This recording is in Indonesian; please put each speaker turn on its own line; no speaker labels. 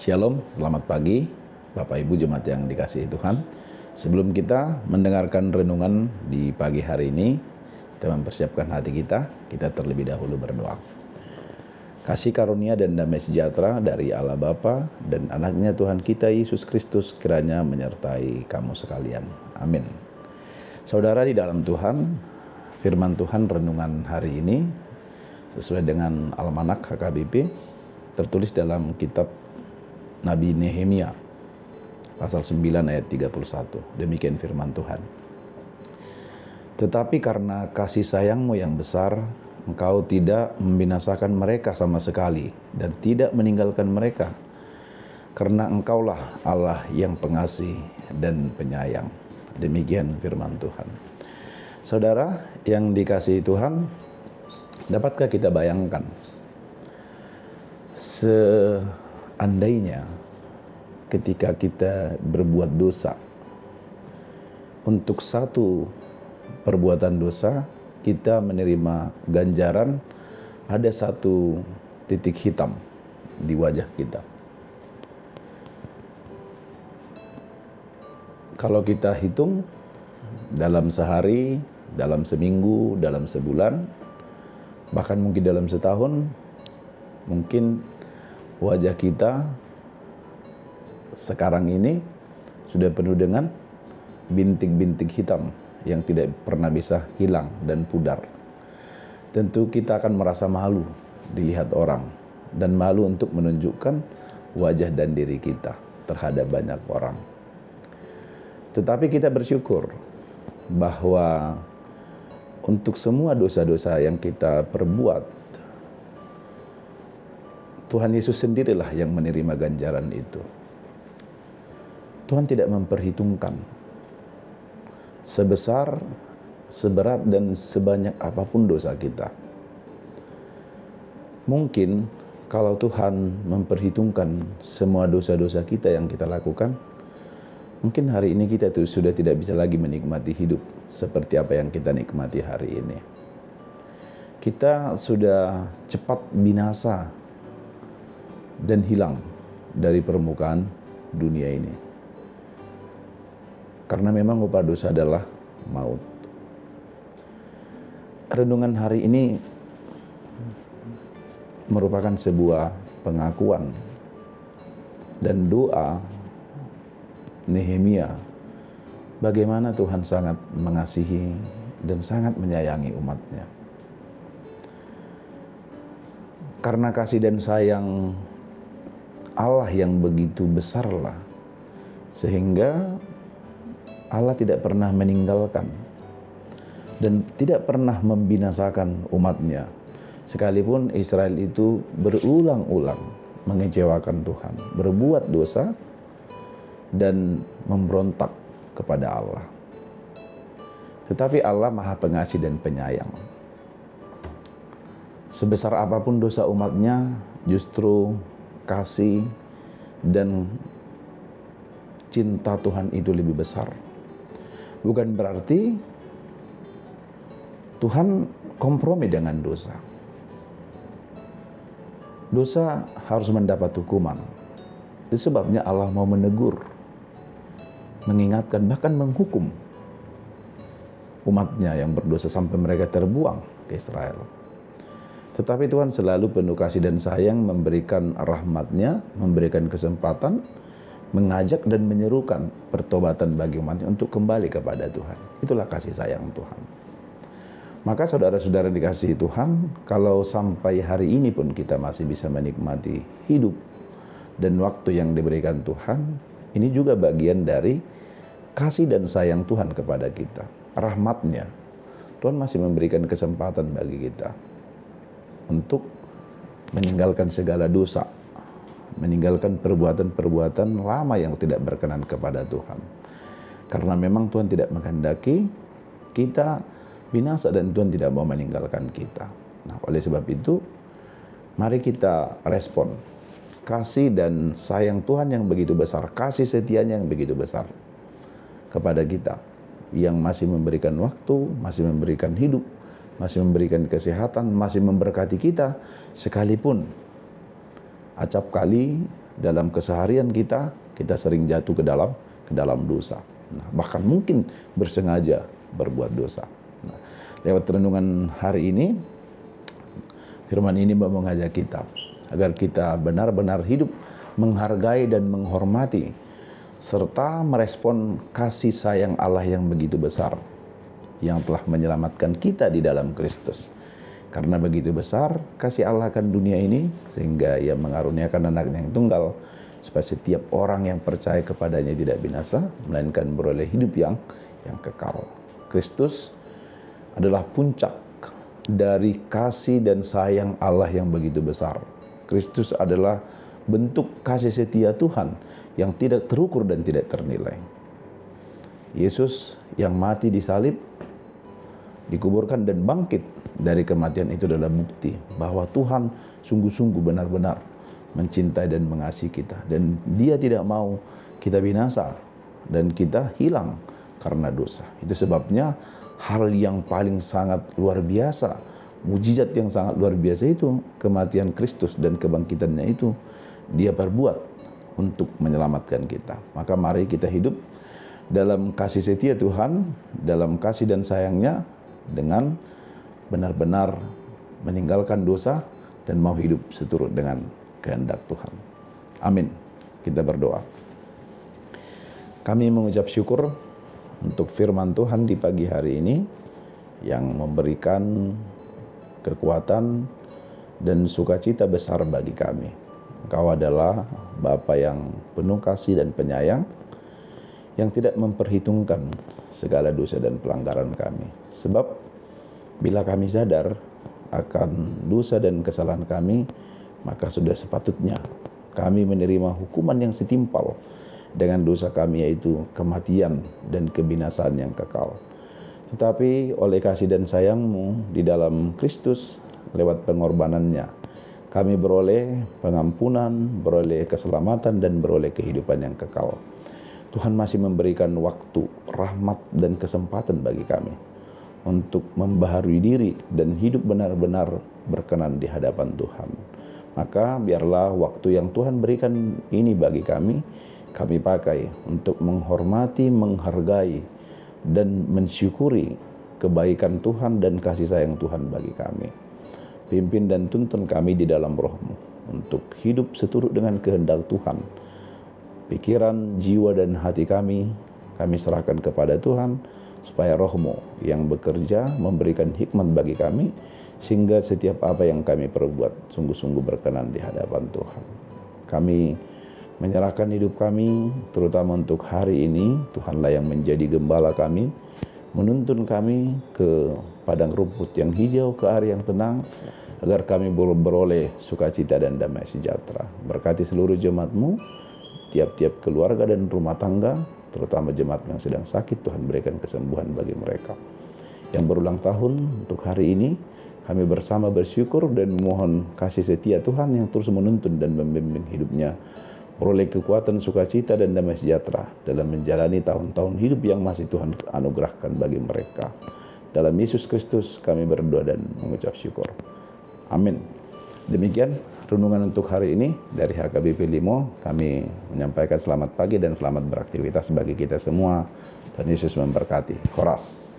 Shalom, selamat pagi Bapak Ibu Jemaat yang dikasihi Tuhan. Sebelum kita mendengarkan renungan di pagi hari ini, kita mempersiapkan hati kita terlebih dahulu berdoa. Kasih karunia dan damai sejahtera dari Allah Bapa dan anaknya Tuhan kita Yesus Kristus kiranya menyertai kamu sekalian. Amin. Saudara di dalam Tuhan, firman Tuhan renungan hari ini sesuai dengan Almanak HKBP tertulis dalam kitab Nabi Nehemia pasal 9 ayat 31. Demikian firman Tuhan. Tetapi karena kasih sayangmu yang besar, engkau tidak membinasakan mereka sama sekali dan tidak meninggalkan mereka, karena engkaulah Allah yang pengasih dan penyayang. Demikian firman Tuhan. Saudara yang dikasihi Tuhan, dapatkah kita bayangkan seandainya ketika kita berbuat dosa, untuk satu perbuatan dosa kita menerima ganjaran ada satu titik hitam di wajah kita. Kalau kita hitung dalam sehari, dalam seminggu, dalam sebulan, bahkan mungkin dalam setahun, mungkin wajah kita sekarang ini sudah penuh dengan bintik-bintik hitam yang tidak pernah bisa hilang dan pudar. Tentu kita akan merasa malu dilihat orang dan malu untuk menunjukkan wajah dan diri kita terhadap banyak orang. Tetapi kita bersyukur bahwa untuk semua dosa-dosa yang kita perbuat, Tuhan Yesus sendirilah yang menerima ganjaran itu. Tuhan tidak memperhitungkan sebesar, seberat, dan sebanyak apapun dosa kita. Mungkin kalau Tuhan memperhitungkan semua dosa-dosa kita yang kita lakukan, mungkin hari ini kita sudah tidak bisa lagi menikmati hidup seperti apa yang kita nikmati hari ini. Kita sudah cepat binasa dan hilang dari permukaan dunia ini. Karena memang upah dosa adalah maut. Renungan hari ini merupakan sebuah pengakuan dan doa Nehemia bagaimana Tuhan sangat mengasihi dan sangat menyayangi umatnya. Karena kasih dan sayang Allah yang begitu besarlah, sehingga Allah tidak pernah meninggalkan dan tidak pernah membinasakan umatnya. Sekalipun Israel itu berulang-ulang mengecewakan Tuhan, berbuat dosa dan memberontak kepada Allah. Tetapi Allah Maha Pengasih dan Penyayang. Sebesar apapun dosa umatnya, justru kasih dan cinta Tuhan itu lebih besar. Bukan berarti Tuhan kompromi dengan dosa. Dosa harus mendapat hukuman. Itu sebabnya Allah mau menegur, mengingatkan, bahkan menghukum umatnya yang berdosa sampai mereka terbuang ke Israel. Tetapi Tuhan selalu penuh kasih dan sayang, memberikan rahmat-Nya, memberikan kesempatan, mengajak dan menyerukan pertobatan bagi umatnya untuk kembali kepada Tuhan. Itulah kasih sayang Tuhan. Maka saudara-saudara dikasihi Tuhan, kalau sampai hari ini pun kita masih bisa menikmati hidup dan waktu yang diberikan Tuhan, ini juga bagian dari kasih dan sayang Tuhan kepada kita. Rahmat-Nya. Tuhan masih memberikan kesempatan bagi kita untuk meninggalkan segala dosa, meninggalkan perbuatan-perbuatan lama yang tidak berkenan kepada Tuhan. Karena memang Tuhan tidak menghendaki kita binasa dan Tuhan tidak mau meninggalkan kita. Nah, oleh sebab itu, mari kita respon kasih dan sayang Tuhan yang begitu besar, kasih setianya yang begitu besar kepada kita, yang masih memberikan waktu, masih memberikan hidup, masih memberikan kesehatan, masih memberkati kita, sekalipun acap kali dalam keseharian kita sering jatuh ke dalam dosa. Nah, bahkan mungkin bersengaja berbuat dosa. Nah, lewat renungan hari ini, firman ini mau mengajak kita agar kita benar-benar hidup menghargai dan menghormati serta merespon kasih sayang Allah yang begitu besar yang telah menyelamatkan kita di dalam Kristus. Karena begitu besar kasih Allah akan dunia ini sehingga Ia mengaruniakan anaknya yang tunggal supaya setiap orang yang percaya kepadanya tidak binasa melainkan beroleh hidup yang kekal. Kristus adalah puncak dari kasih dan sayang Allah yang begitu besar. Kristus adalah bentuk kasih setia Tuhan yang tidak terukur dan tidak ternilai. Yesus yang mati disalib, dikuburkan dan bangkit dari kematian itu adalah bukti bahwa Tuhan sungguh-sungguh benar-benar mencintai dan mengasihi kita. Dan Dia tidak mau kita binasa dan kita hilang karena dosa. Itu sebabnya hal yang paling sangat luar biasa, mujizat yang sangat luar biasa itu kematian Kristus dan kebangkitannya itu Dia perbuat untuk menyelamatkan kita. Maka mari kita hidup dalam kasih setia Tuhan, dalam kasih dan sayangnya dengan benar-benar meninggalkan dosa dan mau hidup seturut dengan kehendak Tuhan. Amin. Kita berdoa. Kami mengucap syukur untuk firman Tuhan di pagi hari ini yang memberikan kekuatan dan sukacita besar bagi kami. Engkau adalah Bapa yang penuh kasih dan penyayang, yang tidak memperhitungkan segala dosa dan pelanggaran kami. Sebab bila kami sadar akan dosa dan kesalahan kami, maka sudah sepatutnya kami menerima hukuman yang setimpal dengan dosa kami, yaitu kematian dan kebinasaan yang kekal. Tetapi oleh kasih dan sayang-Mu di dalam Kristus lewat pengorbanannya, kami beroleh pengampunan, beroleh keselamatan dan beroleh kehidupan yang kekal. Tuhan masih memberikan waktu, rahmat dan kesempatan bagi kami untuk membaharui diri dan hidup benar-benar berkenan di hadapan Tuhan. Maka biarlah waktu yang Tuhan berikan ini bagi kami pakai untuk menghormati, menghargai, dan mensyukuri kebaikan Tuhan dan kasih sayang Tuhan bagi kami. Pimpin dan tuntun kami di dalam Roh-Mu untuk hidup seturut dengan kehendak Tuhan. Pikiran, jiwa, dan hati kami serahkan kepada Tuhan, supaya Roh-Mu yang bekerja memberikan hikmat bagi kami, sehingga setiap apa yang kami perbuat sungguh-sungguh berkenan di hadapan Tuhan. Kami menyerahkan hidup kami, terutama untuk hari ini. Tuhanlah yang menjadi gembala kami, menuntun kami ke padang rumput yang hijau, ke air yang tenang, agar kami beroleh sukacita dan damai sejahtera. Berkati seluruh jemaat-Mu, tiap-tiap keluarga dan rumah tangga, terutama jemaat yang sedang sakit, Tuhan berikan kesembuhan bagi mereka. Yang berulang tahun untuk hari ini, kami bersama bersyukur dan memohon kasih setia Tuhan yang terus menuntun dan membimbing hidupnya, beroleh kekuatan, sukacita dan damai sejahtera dalam menjalani tahun-tahun hidup yang masih Tuhan anugerahkan bagi mereka. Dalam Yesus Kristus kami berdoa dan mengucap syukur. Amin. Demikian renungan untuk hari ini dari HKBP Limo. Kami menyampaikan selamat pagi dan selamat beraktivitas bagi kita semua. Tuhan Yesus memberkati. Horas.